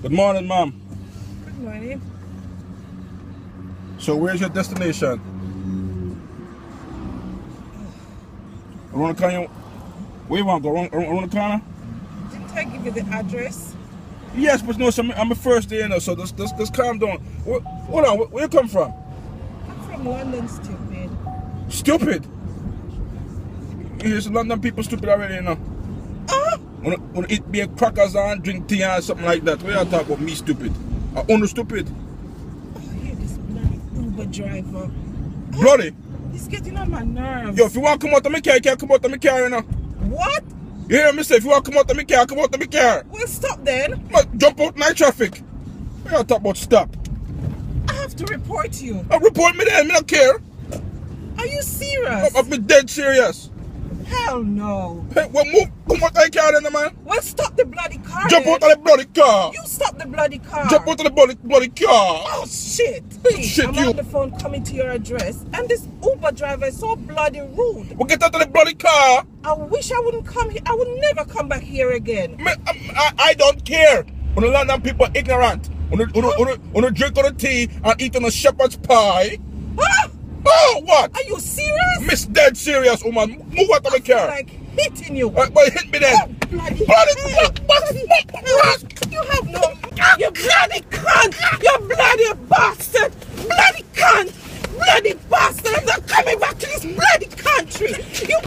Good morning, ma'am. Good morning. So where's your destination? Around the corner? Where you want to go? Around the corner? Didn't I give you the address? Yes, but no, so I'm the first day, you know, so just calm down. Hold on, where you come from? I'm from London, stupid. Stupid? Yes, London people stupid already, you know. When eat beer crackers and drink tea and something like that. Where you talk about me stupid? I only stupid. Oh, here this bloody Uber driver. Bloody? He's getting on my nerves. Yo, if you want to come out of my car, you can't come out of my car, you know. What? You hear me say, if you want to come out of my car, come out of my car. Well, stop then. Jump out night traffic. We don't talk about stop. I have to report you. Report me then, me don't care. Are you serious? I'm dead serious. Hell no. Hey, well, move, come out of the car then, man. Well, stop the bloody car. Jump then. out of the bloody car. You stop the bloody car. Jump out of the bloody car. Oh shit. Please, Shit, I'm you. on the phone coming to your address, and this Uber driver is so bloody rude. Well, get out of the bloody car. I wish I wouldn't come here. I would never come back here again. I don't care. When the London people are ignorant. When you drink on the tea and eat on a shepherd's pie. Huh? Oh, what? Are you serious? Miss dead serious, woman. Move out of the car. Like hitting you. Well, hit me then. Oh, bloody Bloody, hell. You have no. You bloody cunt. You bloody bastard. Bloody cunt. Bloody bastard. I'm not coming back to this bloody country. You